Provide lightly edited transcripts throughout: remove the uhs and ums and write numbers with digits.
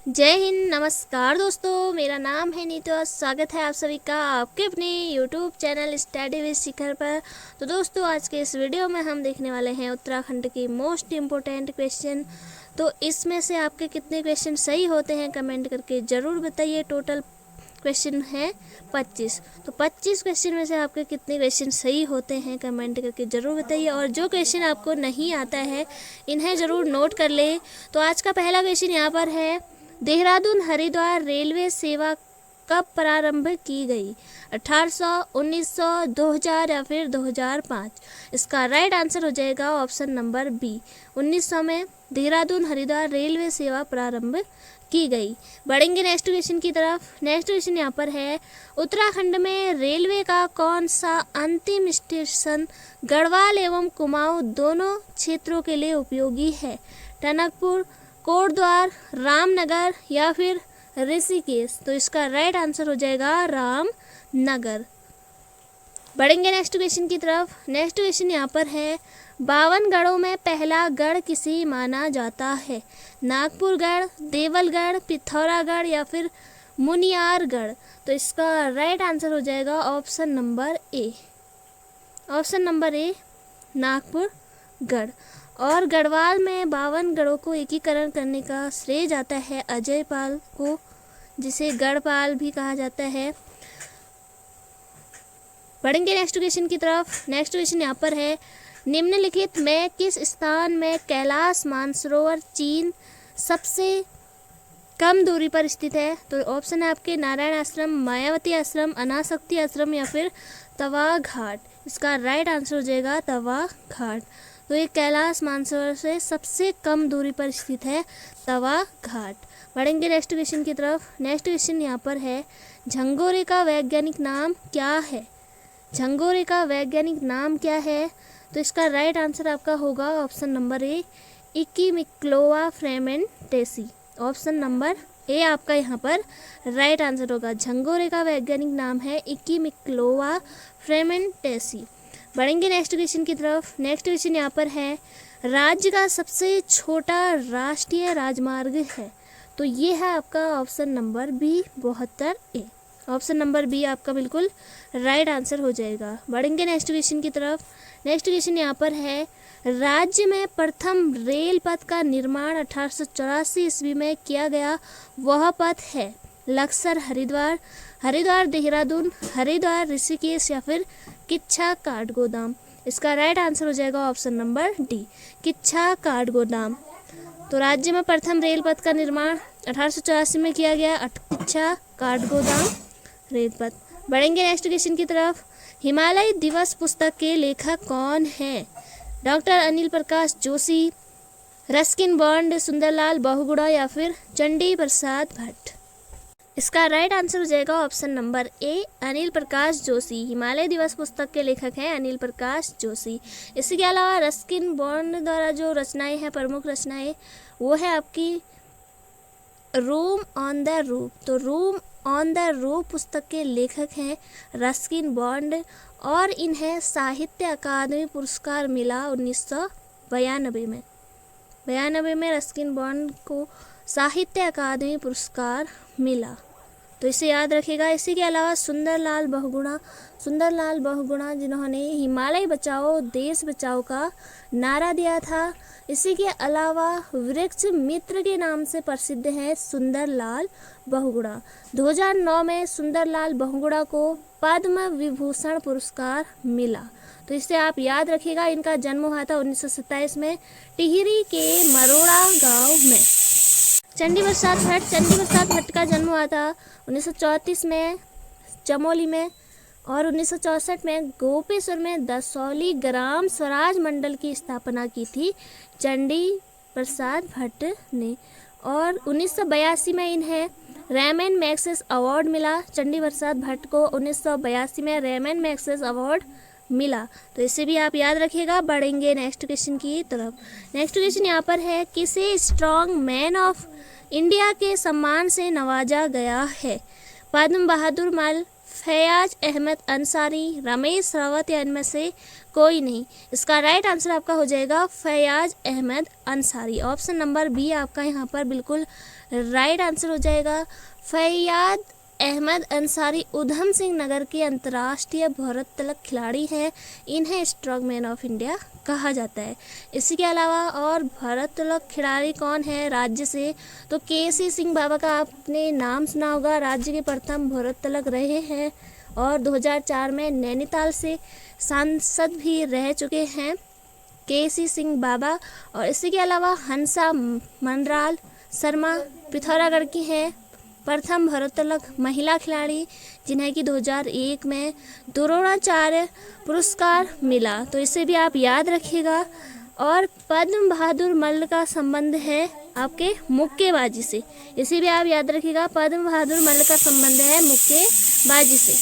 जय हिंद। नमस्कार दोस्तों, मेरा नाम है नीतू और स्वागत है आप सभी का आपके अपने यूट्यूब चैनल स्टडी विद शिखर पर। तो दोस्तों, आज के इस वीडियो में हम देखने वाले हैं उत्तराखंड के मोस्ट इम्पोर्टेंट क्वेश्चन। तो इसमें से आपके कितने क्वेश्चन सही होते हैं कमेंट करके ज़रूर बताइए। टोटल क्वेश्चन है 25। तो 25 क्वेश्चन में से आपके कितने क्वेश्चन सही होते हैं कमेंट करके ज़रूर बताइए। और जो क्वेश्चन आपको नहीं आता है इन्हें ज़रूर नोट कर ले। तो आज का पहला क्वेश्चन यहाँ पर है, देहरादून हरिद्वार रेलवे सेवा कब प्रारंभ की गई? 1800, 1900, 2000 या फिर 2005? इसका राइट आंसर हो जाएगा ऑप्शन नंबर बी, 1900 में देहरादून हरिद्वार रेलवे सेवा प्रारंभ की गई। बढ़ेंगे नेक्स्ट क्वेश्चन की तरफ। नेक्स्ट क्वेश्चन यहाँ पर है, उत्तराखंड में रेलवे का कौन सा अंतिम स्टेशन गढ़वाल एवं कुमाऊं दोनों क्षेत्रों के लिए उपयोगी है? टनकपुर, कोटद्वार, रामनगर या फिर ऋषिकेश? तो इसका राइट आंसर हो जाएगा रामनगर। बढ़ेंगे नेक्स्ट क्वेश्चन की तरफ। नेक्स्ट क्वेश्चन यहाँ पर है, 52 गढ़ों में पहला गढ़ किसे माना जाता है? नागपुरगढ़, देवलगढ़, पिथौरागढ़ या फिर मुनियारगढ़? तो इसका राइट आंसर हो जाएगा option number A, option number A नागपुरगढ़। और गढ़वाल में 52 गढ़ों को एकीकरण करने का श्रेय जाता है अजय पाल को, जिसे गढ़पाल भी कहा जाता है। बढ़ेंगे नेक्स्ट क्वेश्चन की तरफ। नेक्स्ट क्वेश्चन यहाँ पर है, निम्नलिखित में किस स्थान में कैलाश मानसरोवर चीन सबसे कम दूरी पर स्थित है? तो ऑप्शन है आपके नारायण आश्रम, मायावती आश्रम, अनासक्ति आश्रम या फिर तवा घाट? इसका राइट आंसर हो जाएगा तवा घाट। तो ये कैलाश मानसरोवर से सबसे कम दूरी पर स्थित है तवा घाट। बढ़ेंगे नेक्स्ट क्वेश्चन की तरफ। नेक्स्ट क्वेश्चन यहाँ पर है, झंगोरे का वैज्ञानिक नाम क्या है? झंगोरे का वैज्ञानिक नाम क्या है? तो इसका राइट आंसर आपका होगा ऑप्शन नंबर ए, इकिमिक्लोआ फ्रेमेंटेसी। ऑप्शन नंबर ए आपका यहाँ पर राइट आंसर होगा। झंगोरे का वैज्ञानिक नाम है इकिमिक्लोआ फ्रेमेंटेसी। बढ़ेंगे नेक्स्ट क्वेश्चन की तरफ। नेक्स्ट क्वेश्चन यहाँ पर है, राज्य का सबसे छोटा राष्ट्रीय राजमार्ग है? तो ये है आपका ऑप्शन नंबर बी, 72 ए। ऑप्शन नंबर बी आपका बिल्कुल राइट आंसर हो जाएगा। बढ़ेंगे नेक्स्ट क्वेश्चन की तरफ। नेक्स्ट क्वेश्चन यहाँ पर है, राज्य में प्रथम रेल पथ का निर्माण 1884 ईस्वी में किया गया, वह पथ है लक्सर हरिद्वार, हरिद्वार देहरादून, हरिद्वार ऋषिकेश या फिर किच्छा काठगोदाम? इसका राइट आंसर हो जाएगा option number D, Kichha Kathgodam. तो राज्य में प्रथम रेल पथ का निर्माण 1884 में किया गया, किच्छा काठगोदाम रेल पथ। बढ़ेंगे नेक्स्ट क्वेश्चन की तरफ। हिमालय दिवस पुस्तक के लेखक कौन है? Doctor Anil Prakash Joshi, Ruskin bond, Sundarlal Bahuguna या फिर चंडी प्रसाद भट्ट? इसका राइट आंसर हो जाएगा ऑप्शन नंबर ए, अनिल प्रकाश जोशी। हिमालय दिवस पुस्तक के लेखक हैं अनिल प्रकाश जोशी। इसके अलावा रस्किन बॉन्ड द्वारा जो रचनाएं हैं, प्रमुख रचनाएं, वो है आपकी रूम ऑन द रूफ। तो रूम ऑन द रूफ पुस्तक के लेखक हैं रस्किन बॉन्ड और इन्हें साहित्य अकादमी पुरस्कार मिला 1992 में। 92 में रस्किन बॉन्ड को साहित्य अकादमी पुरस्कार मिला, तो इसे याद रखिएगा। इसी के अलावा सुंदरलाल बहुगुणा जिन्होंने हिमालय बचाओ देश बचाओ का नारा दिया था। इसी के अलावा वृक्ष मित्र के नाम से प्रसिद्ध है सुंदरलाल बहुगुणा। 2009 में सुंदरलाल बहुगुणा को पद्म विभूषण पुरस्कार मिला, तो इसे आप याद रखिएगा। इनका जन्म हुआ था 1927 में टिहरी के मरोड़ा गांव में। चंडी प्रसाद भट्ट का जन्म हुआ था 1934 में चमोली में, और 1964 में गोपेश्वर में दसौली ग्राम स्वराज मंडल की स्थापना की थी चंडी प्रसाद भट्ट ने। और 1982 में इन्हें रेमन मैग्सेस अवार्ड मिला। चंडी प्रसाद भट्ट को 1982 में रेमन मैग्सेस अवार्ड मिला, तो इसे भी आप याद रखिएगा। बढ़ेंगे नेक्स्ट क्वेश्चन की तरफ। नेक्स्ट क्वेश्चन यहाँ पर है, किसे स्ट्रॉन्ग मैन ऑफ इंडिया के सम्मान से नवाजा गया है? पद्म बहादुर मल, फैयाज अहमद अंसारी, रमेश रावत या इनमें से कोई नहीं। इसका राइट आंसर आपका हो जाएगा Faiyaz Ahmad Ansari. Option number B आपका यहाँ पर बिल्कुल राइट आंसर हो जाएगा। फैयाज अहमद अंसारी उधम सिंह नगर के अंतर्राष्ट्रीय भारोत्तोलक खिलाड़ी हैं। इन्हें स्ट्रॉन्गमैन ऑफ इंडिया कहा जाता है। इसी के अलावा और भारोत्तोलक खिलाड़ी कौन है राज्य से, तो केसी सिंह बाबा का आपने नाम सुना होगा। राज्य के प्रथम भारोत्तोलक रहे हैं और 2004 में नैनीताल से सांसद भी रह चुके हैं केसी सिंह बाबा। और इसी के अलावा हंसा मनराल शर्मा पिथौरागढ़ की हैं प्रथम भारोत्तोलक महिला खिलाड़ी, जिन्हें कि 2001 में द्रोणाचार्य पुरस्कार मिला, तो इसे भी आप याद रखिएगा। और पद्म बहादुर मल्ल का संबंध है आपके मुक्केबाजी से, इसे भी आप याद रखिएगा। पद्म बहादुर मल्ल का संबंध है मुक्केबाजी से।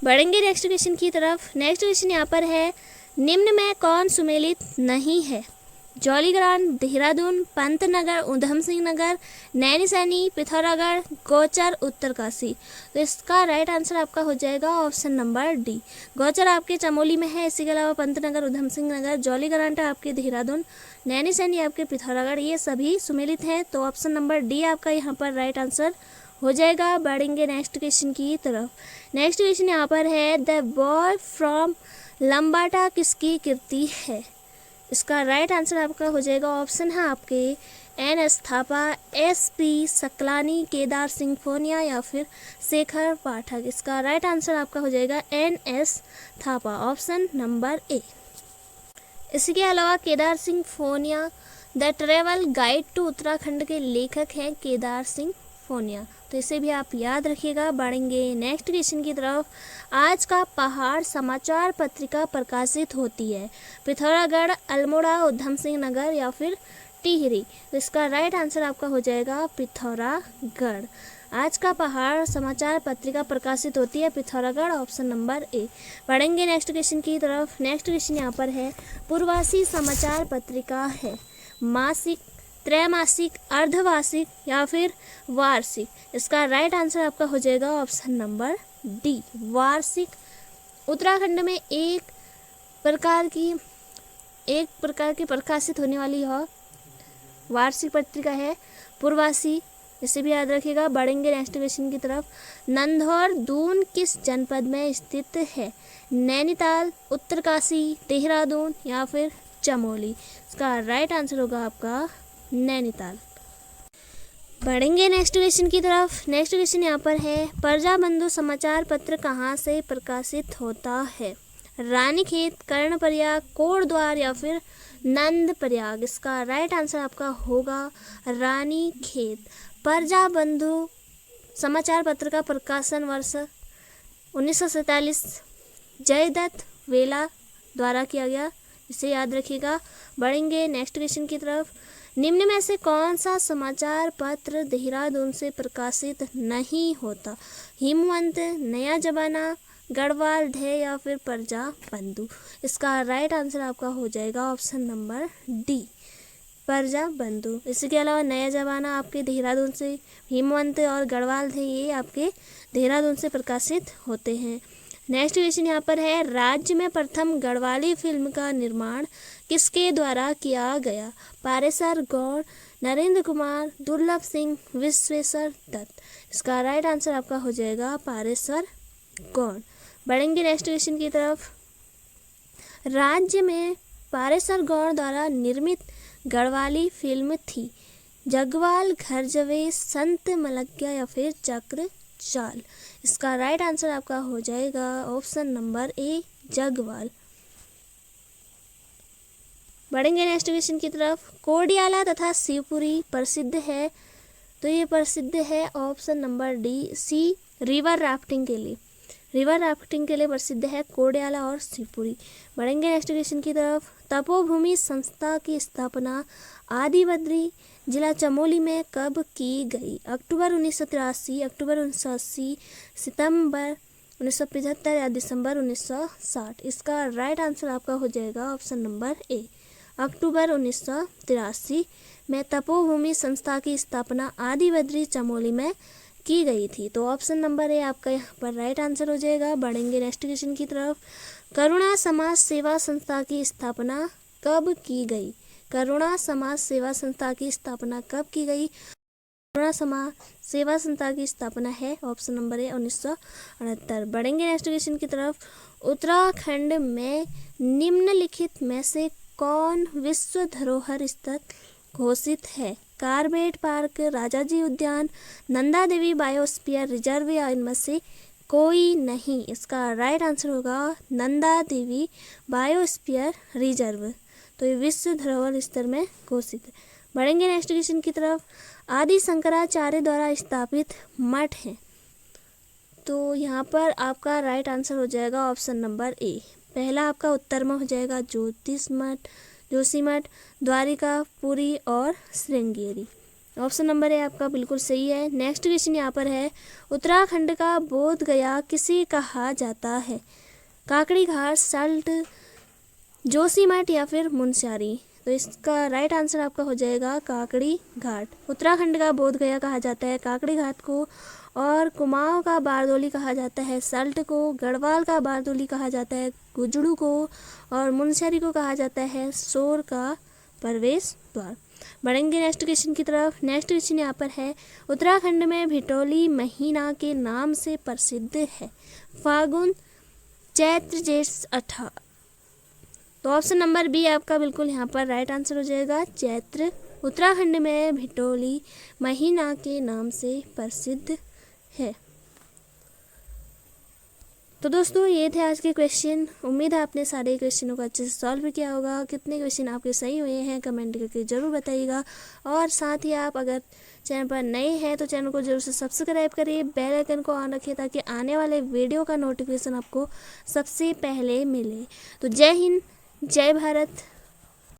बढ़ेंगे नेक्स्ट क्वेश्चन की तरफ। नेक्स्ट क्वेश्चन यहाँ पर है, निम्न में कौन सुमेलित नहीं है? जौलीग्रांट, देहरादून, पंतनगर, उधम सिंह नगर, नैनीसैनी, पिथौरागढ़, गौचर, उत्तरकाशी। तो इसका राइट आंसर आपका हो जाएगा ऑप्शन नंबर डी। गौचर आपके चमोली में है। इसी के अलावा पंतनगर, उधम सिंह नगर, जौलीग्रांट आपके देहरादून, नैनीसैनी आपके पिथौरागढ़, ये सभी सुमेलित हैं। तो ऑप्शन नंबर डी आपका यहाँ पर राइट आंसर हो जाएगा। बढ़ेंगे नेक्स्ट क्वेश्चन की तरफ। नेक्स्ट क्वेश्चन यहाँ पर है, द बॉय फ्रॉम लंबाटा किसकी कृति है? इसका राइट आंसर आपका हो जाएगा, ऑप्शन है आपके N S Thapa, S P Saklani, Kedar Singh Phonia या फिर शेखर पाठक। इसका राइट आंसर आपका हो जाएगा N S Thapa, option number A. इसी के अलावा Kedar Singh Phonia the travel guide to Uttarakhand के लेखक हैं केदार सिंह फोनिया, तो इसे भी आप याद रखिएगा। बढ़ेंगे नेक्स्ट क्वेश्चन की तरफ। आज का पहाड़ समाचार पत्रिका प्रकाशित होती है पिथौरागढ़, अल्मोड़ा, उधम सिंह नगर या फिर टिहरी। तो इसका राइट आंसर आपका हो जाएगा पिथौरागढ़। आज का पहाड़ समाचार पत्रिका प्रकाशित होती है पिथौरागढ़, ऑप्शन नंबर ए। बढ़ेंगे नेक्स्ट क्वेश्चन की तरफ। नेक्स्ट क्वेश्चन यहाँ पर है, पूर्वासी समाचार पत्रिका है मासिक, त्रैमासिक, अर्धवार्षिक या फिर वार्षिक। इसका राइट आंसर आपका हो जाएगा ऑप्शन नंबर डी, वार्षिक। उत्तराखंड में एक प्रकार की प्रकाशित होने वाली यह वार्षिक पत्रिका है पूर्वासी, इसे भी याद रखिएगा। बढ़ेंगे नेक्स्ट क्वेश्चन की तरफ। नंधौर दून किस जनपद में स्थित है? नैनीताल, उत्तरकाशी, देहरादून या फिर चमोली। इसका राइट आंसर होगा आपका नैनीताल। बढ़ेंगे नेक्स्ट क्वेश्चन की तरफ। नेक्स्ट क्वेश्चन यहाँ पर है, प्रजाबंधु समाचार पत्र कहाँ से प्रकाशित होता है? रानीखेत, कर्णप्रयाग, कोटद्वार या फिर नंदप्रयाग। इसका राइट आंसर आपका होगा रानीखेत। प्रजाबंधु समाचार पत्र का प्रकाशन वर्ष 1947 जयदत्त वेला द्वारा किया गया, इसे याद रखिएगा। बढ़ेंगे नेक्स्ट क्वेश्चन की तरफ। निम्न में से कौन सा समाचार पत्र देहरादून से प्रकाशित नहीं होता? हिमवंत, नया जमाना, गढ़वाल ढे या फिर प्रजाबंधु। इसका राइट आंसर आपका हो जाएगा ऑप्शन नंबर डी, प्रजाबंधु। इसके अलावा नया जमाना आपके देहरादून से, हिमवंत और गढ़वाल ढे ये आपके देहरादून से प्रकाशित होते हैं। नेक्स्ट क्वेश्चन यहाँ पर है, राज्य में प्रथम गढ़वाली फिल्म का निर्माण किसके द्वारा किया गया? पारेसर गौड़, नरेंद्र कुमार, दुर्लभ सिंह, विश्वेश्वर दत्त। इसका राइट आंसर आपका हो जाएगा पारेसर गौड़। बढ़ेंगे नेक्स्ट क्वेश्चन की तरफ। राज्य में पारेसर गौड़ द्वारा निर्मित गढ़वाली फिल्म थी जगवाल, घर जवे, संत मलग्या या फिर चक्र चाल। इसका राइट आंसर आपका हो जाएगा ऑप्शन नंबर ए, जगवाल। बढ़ेंगे नेक्स्ट क्वेश्चन की तरफ। कोडियाला तथा शिवपुरी प्रसिद्ध है, तो ये प्रसिद्ध है ऑप्शन नंबर डी, सी, रिवर राफ्टिंग के लिए। रिवर राफ्टिंग के लिए प्रसिद्ध है कोडियाला और शिवपुरी। बढ़ेंगे नेक्स्ट क्वेश्चन की तरफ। तपोभूमि संस्था की स्थापना आदिबद्री जिला चमोली में कब की गई? अक्टूबर 1983, अक्टूबर 1980, सितंबर 1975 या दिसंबर 1960। इसका राइट आंसर आपका हो जाएगा ऑप्शन नंबर ए, अक्टूबर 1983 में तपोभूमि संस्था की स्थापना आदिबद्री चमोली में की गई थी? तो ऑप्शन नंबर ए आपका यहाँ पर राइट आंसर हो जाएगा। बढ़ेंगे नेक्स्ट क्वेश्चन की तरफ। करुणा समाज सेवा संस्था की स्थापना कब की गई? करुणा समाज सेवा संस्था की स्थापना कब की गई? करुणा समाज सेवा संस्था की स्थापना है ऑप्शन नंबर ए 1968। बढ़ेंगे नेक्स्ट क्वेश्चन की तरफ। उत्तराखंड में निम्नलिखित में से कौन विश्व धरोहर स्थल घोषित है? कार्बेट पार्क, राजाजी उद्यान, नंदा देवी बायोस्फीयर रिजर्व या इनमें से कोई नहीं? इसका राइट आंसर होगा नंदा देवी बायोस्फीयर रिजर्व। तो ये विश्व धरोहर स्थल में घोषित है। बढ़ेंगे नेक्स्ट क्वेश्चन की तरफ। आदि शंकराचार्य द्वारा स्थापित मठ है। तो यहाँ पर आपका राइट आंसर हो जाएगा ऑप्शन नंबर ए। पहला आपका उत्तर में हो जाएगा जोशीमठ, द्वारिका, पुरी और श्रृंगेरी। ऑप्शन नंबर ए आपका बिल्कुल सही है। नेक्स्ट क्वेश्चन यहाँ पर है, उत्तराखंड का बोध गया किसे कहा जाता है? काकड़ी घाट, सल्ट, जोशीमठ या फिर मुनस्यारी? तो इसका राइट आंसर आपका हो जाएगा काकड़ी घाट। उत्तराखंड का बोध गया कहा जाता है काकड़ी घाट को, और कुमाऊं का बारदोली कहा जाता है सल्ट को, गढ़वाल का बारदोली कहा जाता है गुजड़ू को, और मुनस्यारी को कहा जाता है सोर का प्रवेश द्वार। बढ़ेंगे नेक्स्ट क्वेश्चन की तरफ। नेक्स्ट क्वेश्चन यहाँ पर है, उत्तराखंड में भिटौली महीना के नाम से प्रसिद्ध है? फागुन, चैत्र, जेठ, अषाढ़? तो ऑप्शन नंबर बी आपका बिल्कुल यहाँ पर राइट आंसर हो जाएगा चैत्र। उत्तराखंड में भिटौली महीना के नाम से प्रसिद्ध है। तो दोस्तों ये थे आज के क्वेश्चन। उम्मीद है आपने सारे क्वेश्चनों को अच्छे से सॉल्व किया होगा। कितने क्वेश्चन आपके सही हुए हैं कमेंट करके ज़रूर बताइएगा। और साथ ही आप अगर चैनल पर नए हैं तो चैनल को जरूर से सब्सक्राइब करिए, बेल आइकन को ऑन रखिए ताकि आने वाले वीडियो का नोटिफिकेशन आपको सबसे पहले मिले। तो जय हिंद, जय भारत।